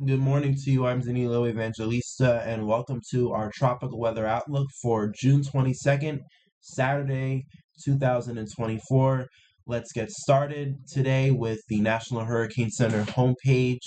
Good morning to you. I'm Danilo Evangelista, and welcome to our tropical weather outlook for June 22nd, Saturday, 2024. Let's get started today with the National Hurricane Center homepage.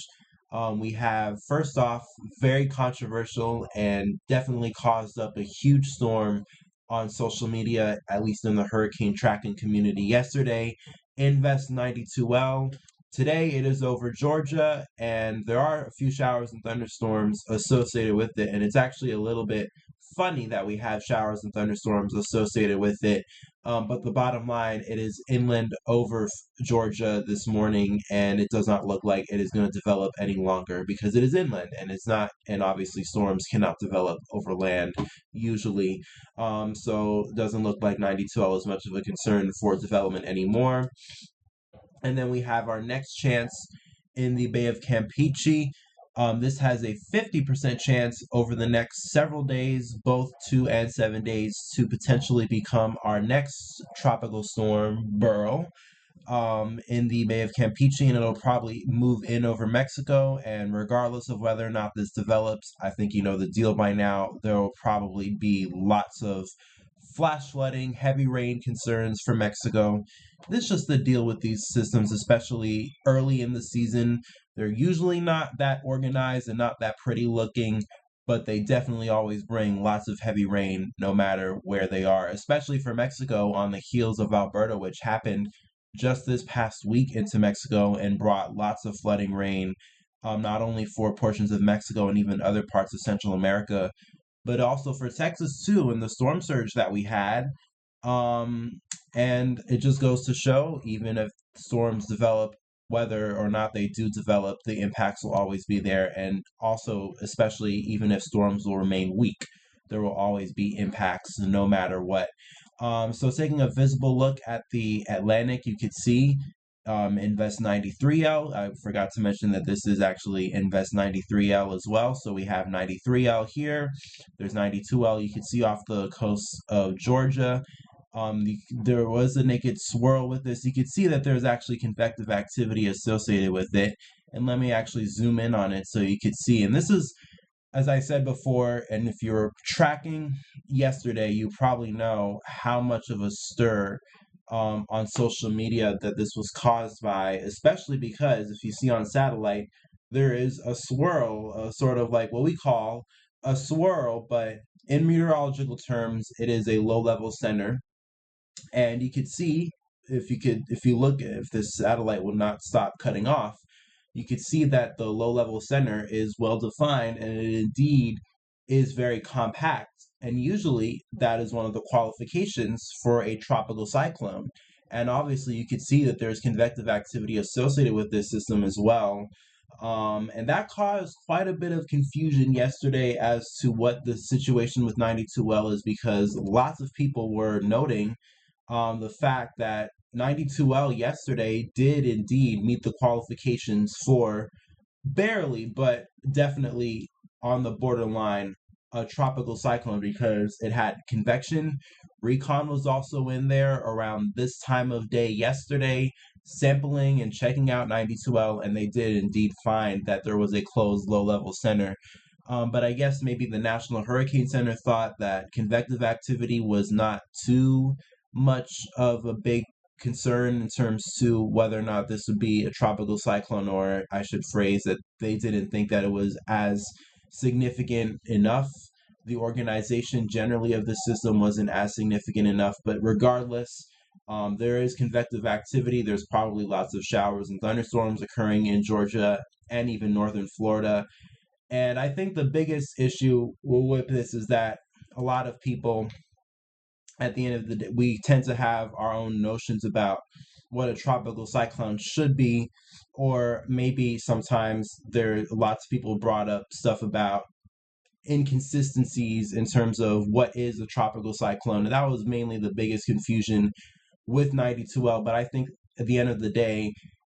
We have, first off, very controversial and definitely caused up a huge storm on social media, at least in the hurricane tracking community yesterday. Invest 92L. Today it is over Georgia, and there are a few showers and thunderstorms associated with it. And it's actually a little bit funny that we have showers and thunderstorms associated with it. But the bottom line, it is inland over Georgia this morning, and it does not look like it is going to develop any longer because it is inland and it's not, and obviously storms cannot develop over land usually. So it doesn't look like 92L is much of a concern for development anymore. And then we have our next chance in the Bay of Campeche. This has a 50% chance over the next several days, both 2 and 7 days, to potentially become our next tropical storm, Beryl, in the Bay of Campeche, and it'll probably move in over Mexico. And regardless of whether or not this develops, I think you know the deal by now. There will probably be lots of flash flooding, heavy rain concerns for Mexico. This is just the deal with these systems, especially early in the season. They're usually not that organized and not that pretty looking, but they definitely always bring lots of heavy rain no matter where they are, especially for Mexico on the heels of Alberta, which happened just this past week into Mexico and brought lots of flooding rain, not only for portions of Mexico and even other parts of Central America, but also for Texas too, and the storm surge that we had. Um, and it just goes to show, even if storms develop, whether or not they do develop, the impacts will always be there. And also, especially even if storms will remain weak, there will always be impacts no matter what. So taking a visible look at the Atlantic, you could see Invest 93L. I forgot to mention that this is actually Invest 93L as well. So we have 93L here. There's 92L. You can see off the coast of Georgia. There was a naked swirl with this. You can see that there's actually convective activity associated with it. And let me actually zoom in on it so you could see. And this is, as I said before, and if you're tracking yesterday, you probably know how much of a stir on social media that this was caused by, especially because if you see on satellite, there is a swirl, sort of like what we call a swirl, but in meteorological terms, it is a low level center. And you could see, if you look, if this satellite will not stop cutting off, you could see that the low level center is well defined and it indeed is very compact. And usually that is one of the qualifications for a tropical cyclone. And obviously you could see that there's convective activity associated with this system as well. And that caused quite a bit of confusion yesterday as to what the situation with 92L is, because lots of people were noting the fact that 92L yesterday did indeed meet the qualifications for barely, but definitely on the borderline a tropical cyclone because it had convection. Recon was also in there around this time of day yesterday, sampling and checking out 92L, and they did indeed find that there was a closed low level center. But I guess maybe the National Hurricane Center thought that convective activity was not too much of a big concern in terms to whether or not this would be a tropical cyclone, or I should phrase that they didn't think that it was as significant enough. The organization generally of the system wasn't as significant enough, but regardless, there is convective activity. There's probably lots of showers and thunderstorms occurring in Georgia and even northern Florida. And I think the biggest issue with this is that a lot of people, at the end of the day, we tend to have our own notions about what a tropical cyclone should be, or maybe sometimes there lots of people brought up stuff about inconsistencies in terms of what is a tropical cyclone. And that was mainly the biggest confusion with 92L. But I think at the end of the day,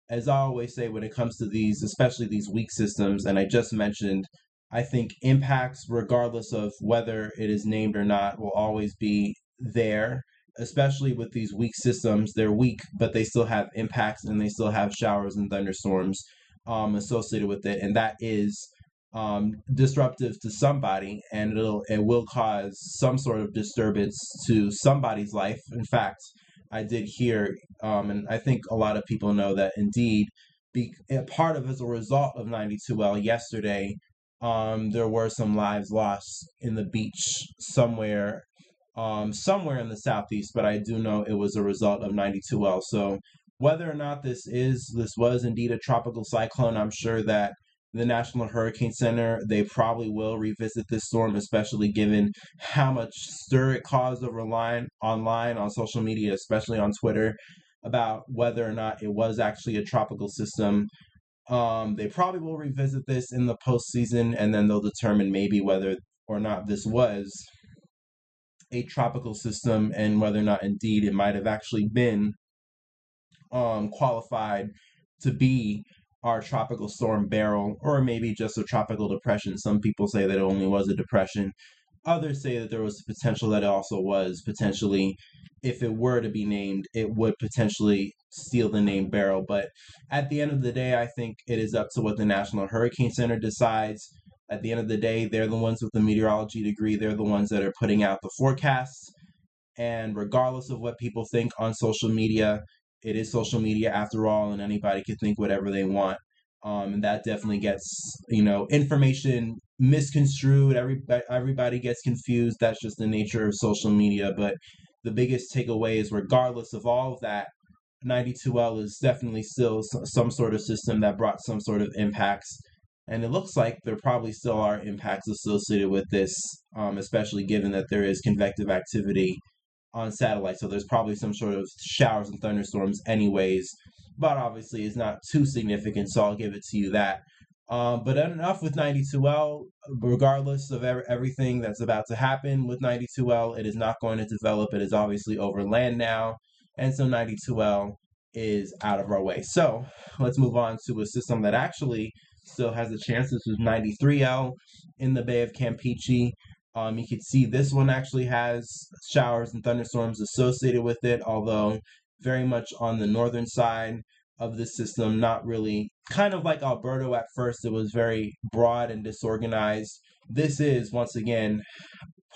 as I always say, when it comes to these, especially these weak systems, and I just mentioned, I think impacts, regardless of whether it is named or not, will always be there. Especially with these weak systems, they're weak, but they still have impacts and they still have showers and thunderstorms. associated with it, and that is disruptive to somebody, and it will cause some sort of disturbance to somebody's life. In fact, I did hear, and I think a lot of people know that indeed, a part of as a result of 92L yesterday, there were some lives lost in the beach somewhere in the southeast, but I do know it was a result of 92L. So whether or not this was indeed a tropical cyclone, I'm sure that the National Hurricane Center, they probably will revisit this storm, especially given how much stir it caused online on social media, especially on Twitter, about whether or not it was actually a tropical system. They probably will revisit this in the postseason, and then they'll determine maybe whether or not this was a tropical system, and whether or not indeed it might have actually been qualified to be our tropical storm Beryl, or maybe just a tropical depression. Some people say that it only was a depression. Others say that there was the potential that it also was potentially, if it were to be named, it would potentially steal the name Beryl. But at the end of the day, I think it is up to what the National Hurricane Center decides. At the end of the day, they're the ones with the meteorology degree. They're the ones that are putting out the forecasts. And regardless of what people think on social media, it is social media after all, and anybody can think whatever they want. And that definitely gets, information misconstrued. Everybody gets confused. That's just the nature of social media. But the biggest takeaway is, regardless of all of that, 92L is definitely still some sort of system that brought some sort of impacts. And it looks like there probably still are impacts associated with this, especially given that there is convective activity on satellite. So there's probably some sort of showers and thunderstorms anyways, but obviously it's not too significant, so I'll give it to you that. But enough with 92L. Regardless of everything that's about to happen with 92L, it is not going to develop. It is obviously over land now, and so 92L is out of our way. So let's move on to a system that actually still has a chance. This is 93L in the Bay of Campeche. You can see this one actually has showers and thunderstorms associated with it, although very much on the northern side of the system, not really, kind of like Alberto at first. It was very broad and disorganized. This is, once again,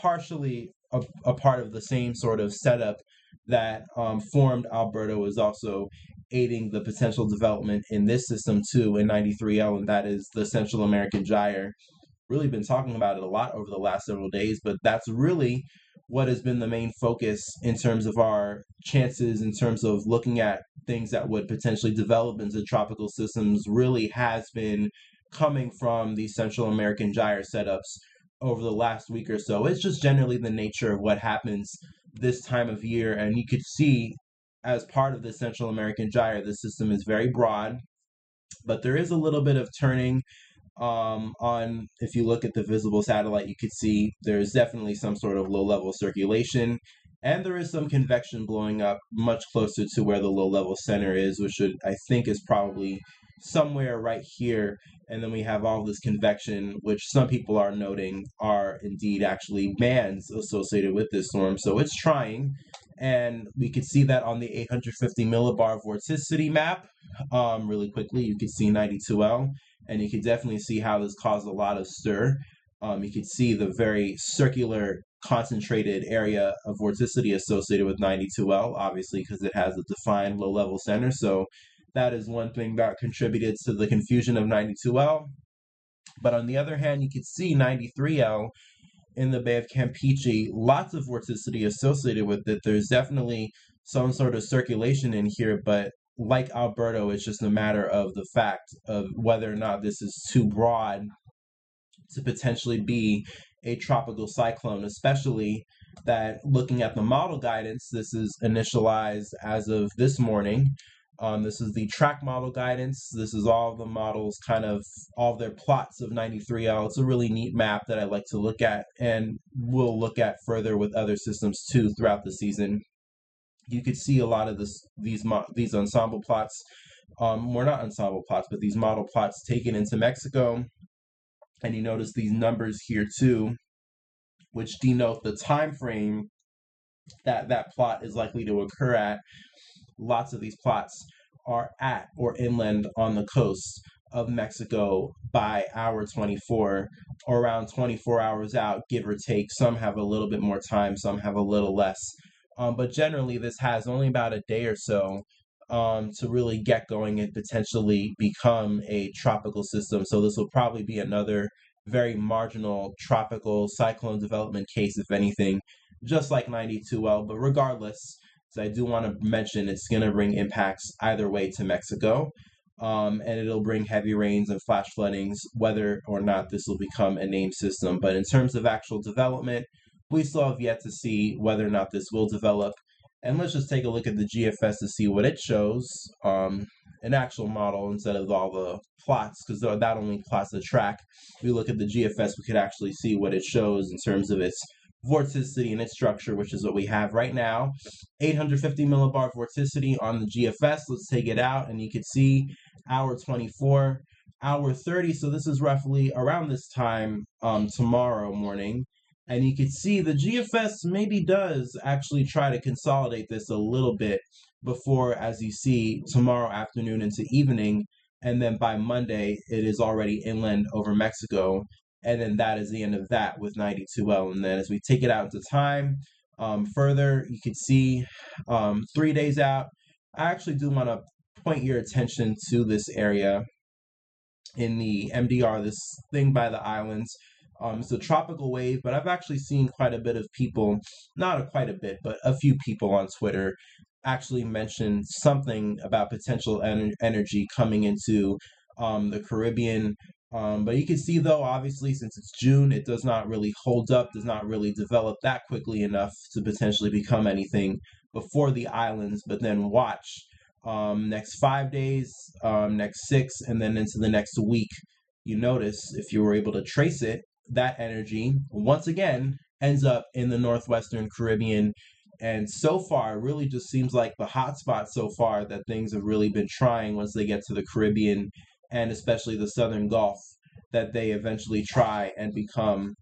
partially a part of the same sort of setup that formed Alberto, is also aiding the potential development in this system too in 93L, and that is the Central American Gyre. Really been talking about it a lot over the last several days, but that's really what has been the main focus in terms of our chances, in terms of looking at things that would potentially develop into tropical systems, really has been coming from the Central American gyre setups over the last week or so. It's just generally the nature of what happens this time of year, and you could see as part of the Central American gyre, the system is very broad, but there is a little bit of turning. If you look at the visible satellite, you could see there's definitely some sort of low level circulation, and there is some convection blowing up much closer to where the low level center is, which I think is probably somewhere right here. And then we have all this convection, which some people are noting are indeed actually bands associated with this storm. So it's trying, and we could see that on the 850 millibar vorticity map. Really quickly, you could see 92L. And you can definitely see how this caused a lot of stir. You can see the very circular, concentrated area of vorticity associated with 92L, obviously, because it has a defined low-level center. So that is one thing that contributed to the confusion of 92L. But on the other hand, you can see 93L in the Bay of Campeche, lots of vorticity associated with it. There's definitely some sort of circulation in here, but like Alberto, it's just a matter of the fact of whether or not this is too broad to potentially be a tropical cyclone, especially that looking at the model guidance, this is initialized as of this morning. This is the track model guidance. This is all the models, kind of all their plots of 93L. It's a really neat map that I like to look at, and we'll look at further with other systems too throughout the season. You could see a lot of these ensemble plots, well, not ensemble plots, but these model plots taken into Mexico. And you notice these numbers here too, which denote the time frame that that plot is likely to occur at. Lots of these plots are at or inland on the coast. of Mexico by hour 24, or around 24 hours out, give or take. Some have a little bit more time, some have a little less. But generally, this has only about a day or so to really get going and potentially become a tropical system. So this will probably be another very marginal tropical cyclone development case, if anything, just like 92L. But regardless, so I do want to mention it's going to bring impacts either way to Mexico. And it'll bring heavy rains and flash floodings, whether or not this will become a named system. But in terms of actual development, we still have yet to see whether or not this will develop. And let's just take a look at the GFS to see what it shows, an actual model instead of all the plots, because that only plots the track. If we look at the GFS, we could actually see what it shows in terms of its vorticity and its structure, which is what we have right now. 850 millibar vorticity on the GFS. Let's take it out, and you can see hour 24, hour 30. So this is roughly around this time tomorrow morning. And you can see the GFS maybe does actually try to consolidate this a little bit before, as you see, tomorrow afternoon into evening. And then by Monday, it is already inland over Mexico. And then that is the end of that with 92L. And then as we take it out into time further, you can see 3 days out. I actually do want to point your attention to this area in the MDR, this thing by the islands. It's a tropical wave, but I've actually seen quite a bit of people, not quite a bit, but a few people on Twitter actually mention something about potential energy coming into the Caribbean. But you can see, though, obviously, since it's June, it does not really hold up, does not really develop that quickly enough to potentially become anything before the islands. But then watch next 5 days, next 6, and then into the next week. You notice, if you were able to trace it, that energy once again ends up in the northwestern Caribbean. And so far, it really just seems like the hot spot so far that things have really been trying once they get to the Caribbean and especially the Southern Gulf, that they eventually try and become,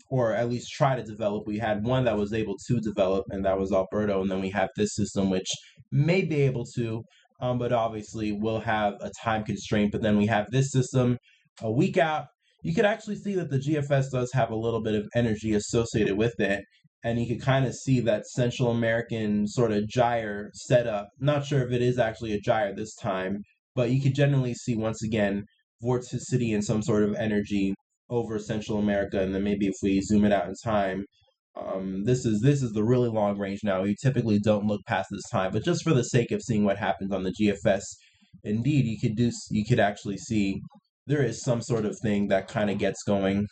or at least try to develop. We had one that was able to develop, and that was Alberto. And then we have this system, which may be able to, but obviously will have a time constraint. But then we have this system a week out. You could actually see that the GFS does have a little bit of energy associated with it. And you could kind of see that Central American sort of gyre setup. Not sure if it is actually a gyre this time, but you could generally see, once again, vorticity and some sort of energy over Central America. And then maybe if we zoom it out in time, this is the really long range now. You typically don't look past this time, but just for the sake of seeing what happens on the GFS, indeed, you could actually see there is some sort of thing that kind of gets going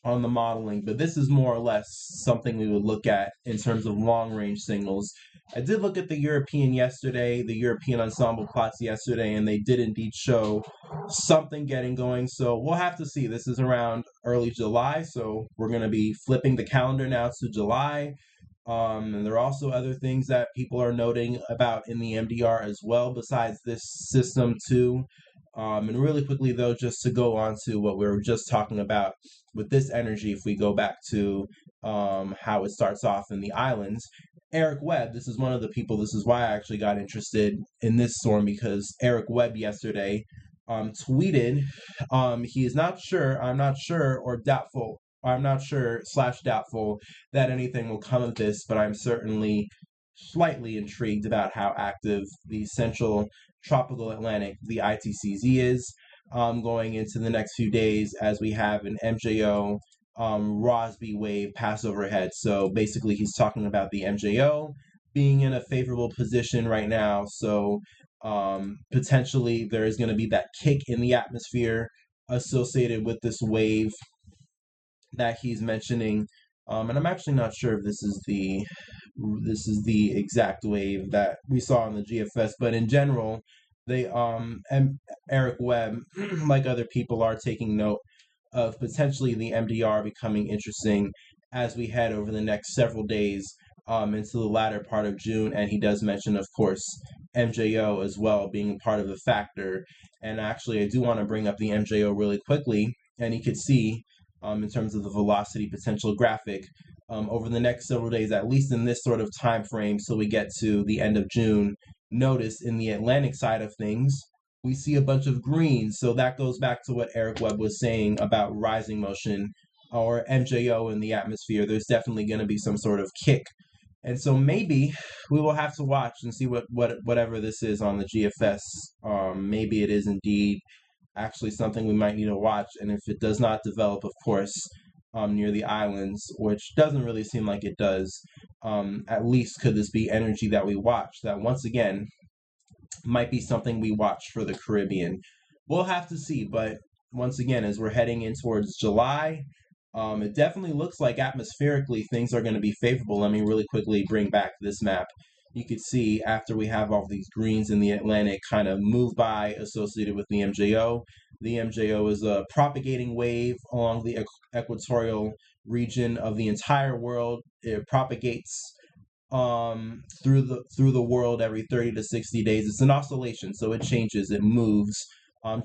on the modeling, but this is more or less something we would look at in terms of long range signals. I did look at the European yesterday, the European ensemble plots yesterday, and they did indeed show something getting going. So we'll have to see. This is around early July, so we're going to be flipping the calendar now to July. And there are also other things that people are noting about in the MDR as well, besides this system too. And really quickly, though, just to go on to what we were just talking about with this energy, if we go back to how it starts off in the islands, Eric Webb, this is one of the people, this is why I actually got interested in this storm, because Eric Webb yesterday tweeted, he is not sure, I'm not sure, or doubtful, I'm not sure / doubtful that anything will come of this, but I'm certainly slightly intrigued about how active the Central Tropical Atlantic, the ITCZ, is going into the next few days, as we have an MJO Rosby wave pass overhead. So basically he's talking about the MJO being in a favorable position right now. So potentially there is going to be that kick in the atmosphere associated with this wave that he's mentioning. And I'm actually not sure if this is the exact wave that we saw in the GFS, but in general, they and Eric Webb, like other people, are taking note of potentially the MDR becoming interesting as we head over the next several days into the latter part of June. And he does mention, of course, MJO as well being part of a factor. And actually, I do want to bring up the MJO really quickly, and you could see in terms of the velocity potential graphic over the next several days, at least in this sort of time frame, so we get to the end of June. Notice in the Atlantic side of things, we see a bunch of greens. So that goes back to what Eric Webb was saying about rising motion or MJO in the atmosphere. There's definitely going to be some sort of kick. And so maybe we will have to watch and see whatever this is on the GFS. Maybe it is indeed actually something we might need to watch. And if it does not develop, of course, near the islands, which doesn't really seem like it does, at least could this be energy that we watch that once again might be something we watch for the Caribbean. We'll have to see, but once again, as we're heading in towards July, it definitely looks like atmospherically things are going to be favorable. Let me really quickly bring back this map. You could see after we have all these greens in the Atlantic kind of move by associated with the MJO. The MJO is a propagating wave along the equatorial region of the entire world. It propagates through the world every 30 to 60 days. It's an oscillation, so it changes, it moves.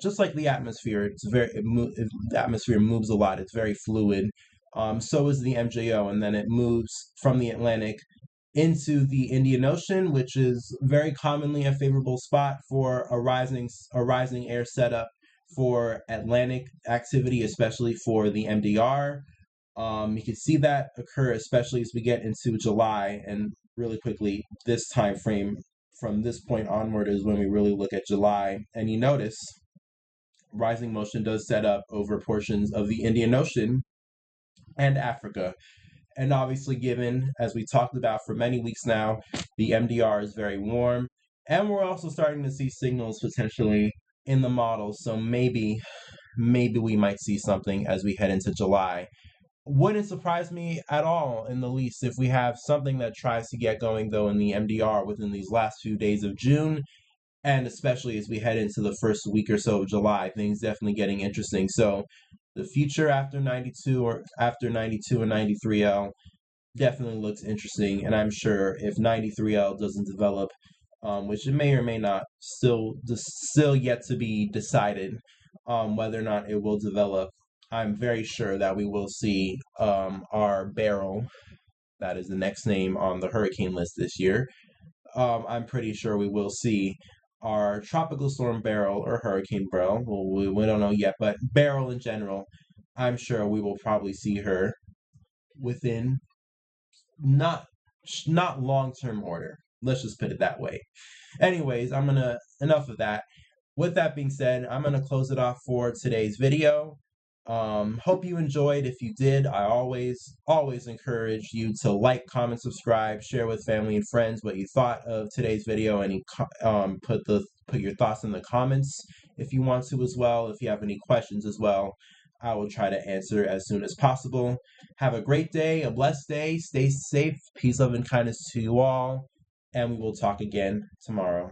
Just like the atmosphere, the atmosphere moves a lot. It's very fluid. So is the MJO, and then it moves from the Atlantic into the Indian Ocean, which is very commonly a favorable spot for a rising air setup for Atlantic activity, especially for the MDR. You can see that occur especially as we get into July, and really quickly, this time frame from this point onward is when we really look at July. And you notice rising motion does set up over portions of the Indian Ocean and Africa. And obviously, given, as we talked about for many weeks now, the MDR is very warm. And we're also starting to see signals potentially in the models. So maybe we might see something as we head into July. Wouldn't surprise me at all in the least if we have something that tries to get going, though, in the MDR within these last few days of June, and especially as we head into the first week or so of July, things definitely getting interesting. So the future after 92 or after 92 and 93L definitely looks interesting, and I'm sure if 93L doesn't develop, which it may or may not, still yet to be decided whether or not it will develop. I'm very sure that we will see our Beryl, that is the next name on the hurricane list this year. I'm pretty sure we will see our tropical storm Beryl or hurricane Beryl. Well, we don't know yet, but Beryl in general, I'm sure we will probably see her within not long-term order. Let's just put it that way. Anyways, enough of that. With that being said, I'm gonna close it off for today's video. Hope you enjoyed. If you did, I always encourage you to like, comment, subscribe, share with family and friends what you thought of today's video, and put your thoughts in the comments if you want to as well. If you have any questions as well, I will try to answer as soon as possible. Have a great day, a blessed day, stay safe, peace, love, and kindness to you all, and we will talk again tomorrow.